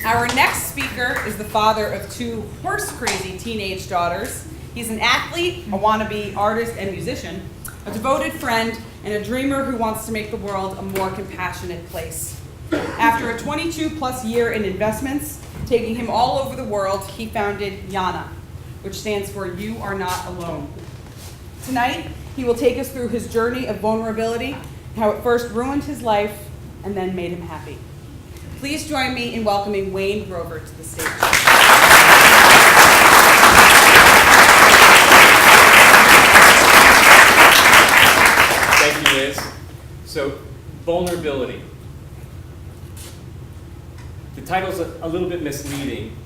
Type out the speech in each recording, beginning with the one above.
Our next speaker is the father of two horse-crazy teenage daughters. He's an athlete, a wannabe artist and musician, a devoted friend, and a dreamer who wants to make the world a more compassionate place. After a 22-plus year in investments, taking him all over the world, he founded YANA, which stands for You Are Not Alone. Tonight, he will take us through his journey of vulnerability, how it first ruined his life and then made him happy. Please join me in welcoming Wayne Grover to the stage. Thank you, Liz. So, vulnerability. The title's a little bit misleading.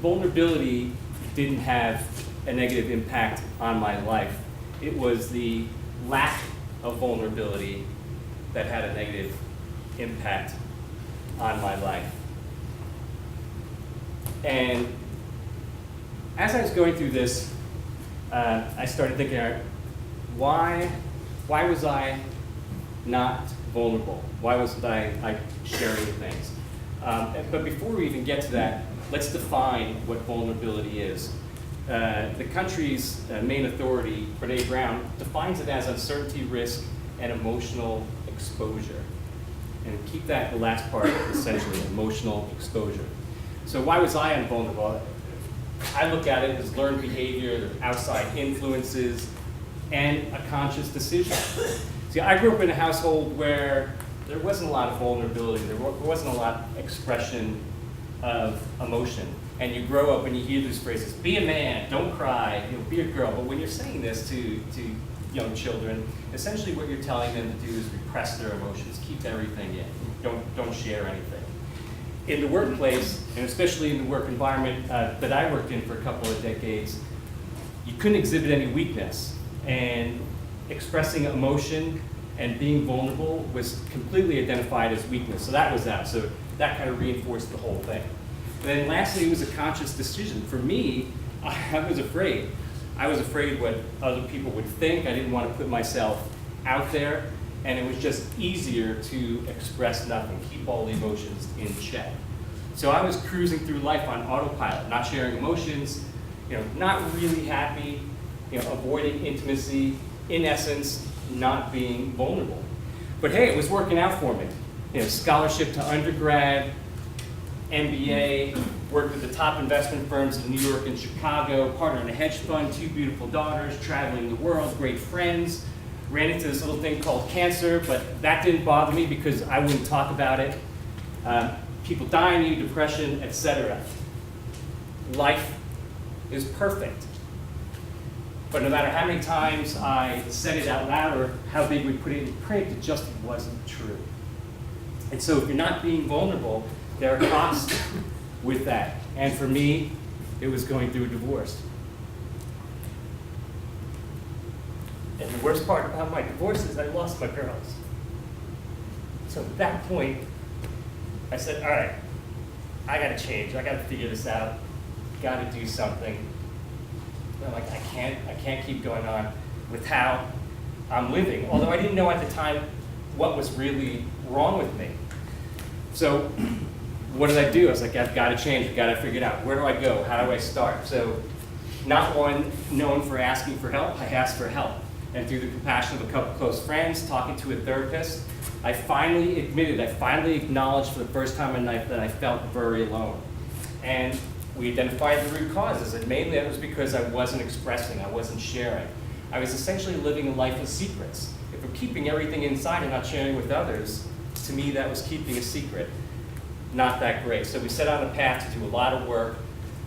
Vulnerability didn't have a negative impact on my life. It was the lack of vulnerability that had a negative impact on my life. And as I was going through this, I started thinking, why was I not vulnerable? Why wasn't I sharing things? But before we even get to that, let's define what vulnerability is. The country's main authority, Rhode, defines it as uncertainty, risk, and emotional exposure. And keep that, the last part, essentially, emotional exposure. So why was I invulnerable? I look at it as learned behavior, outside influences, and a conscious decision. See, I grew up in a household where there wasn't a lot of vulnerability, there wasn't a lot of expression of emotion. And you grow up and you hear these phrases, be a man, don't cry, be a girl. But when you're saying this to young children, essentially what you're telling them to do is repress their emotions, keep everything in, don't share anything. In the workplace, and especially in the work environment that I worked in for a couple of decades, you couldn't exhibit any weakness. And expressing emotion and being vulnerable was completely identified as weakness. So that was out. So that kind of reinforced the whole thing. And then lastly, it was a conscious decision. For me, I was afraid. I was afraid what other people would think. I didn't want to put myself out there. And it was just easier to express nothing, keep all the emotions in check. So I was cruising through life on autopilot, not sharing emotions, not really happy, avoiding intimacy, in essence, not being vulnerable. But hey, it was working out for me. Scholarship to undergrad, MBA, worked with the top investment firms in New York and Chicago, partner in a hedge fund, two beautiful daughters, traveling the world, great friends. Ran into this little thing called cancer, but that didn't bother me because I wouldn't talk about it. People dying, depression, etc. Life is perfect. But no matter how many times I said it out loud or how big we put it in print, it just wasn't true. And so if you're not being vulnerable, there are costs with that. And for me, it was going through a divorce. And the worst part about my divorce is I lost my girls. So at that point, I said, all right, I gotta change. I gotta figure this out. Gotta do something. And I'm like, I can't keep going on with how I'm living. Although I didn't know at the time what was really wrong with me. So what did I do? I was like, I've got to change. I've got to figure it out. Where do I go? How do I start? So not one known for asking for help, I asked for help. And through the compassion of a couple close friends, talking to a therapist, I finally acknowledged for the first time in my life that I felt very alone. And we identified the root causes, and mainly that was because I wasn't expressing, I wasn't sharing. I was essentially living a life of secrets. If I'm keeping everything inside and not sharing with others, to me that was keeping a secret. Not that great. So we set on a path to do a lot of work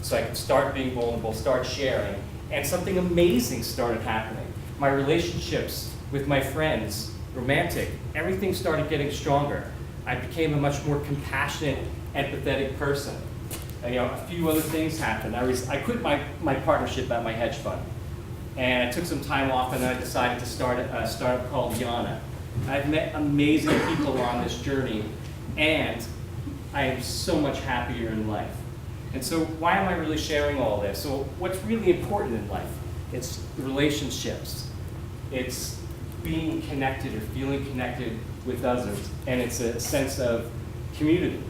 so I could start being vulnerable, start sharing, and something amazing started happening. My relationships with my friends, romantic, everything started getting stronger. I became a much more compassionate, empathetic person. And, a few other things happened. I quit my partnership at my hedge fund. And I took some time off and then I decided to start a startup called YANA. I've met amazing people on this journey and I am so much happier in life. And so why am I really sharing all this? So what's really important in life? It's relationships. It's being connected or feeling connected with others. And it's a sense of community.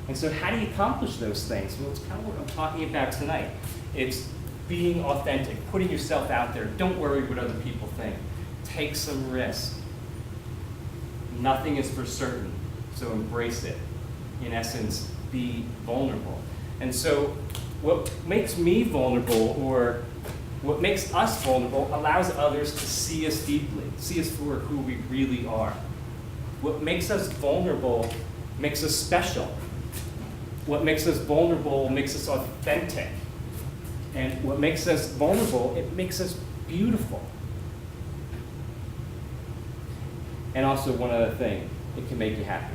And so how do you accomplish those things? Well, it's kind of what I'm talking about tonight. It's being authentic, putting yourself out there. Don't worry what other people think. Take some risk. Nothing is for certain, so embrace it. In essence, be vulnerable. And so what makes me vulnerable, or what makes us vulnerable, allows others to see us deeply, see us for who we really are. What makes us vulnerable makes us special. What makes us vulnerable makes us authentic. And what makes us vulnerable, it makes us beautiful. And also one other thing, it can make you happy.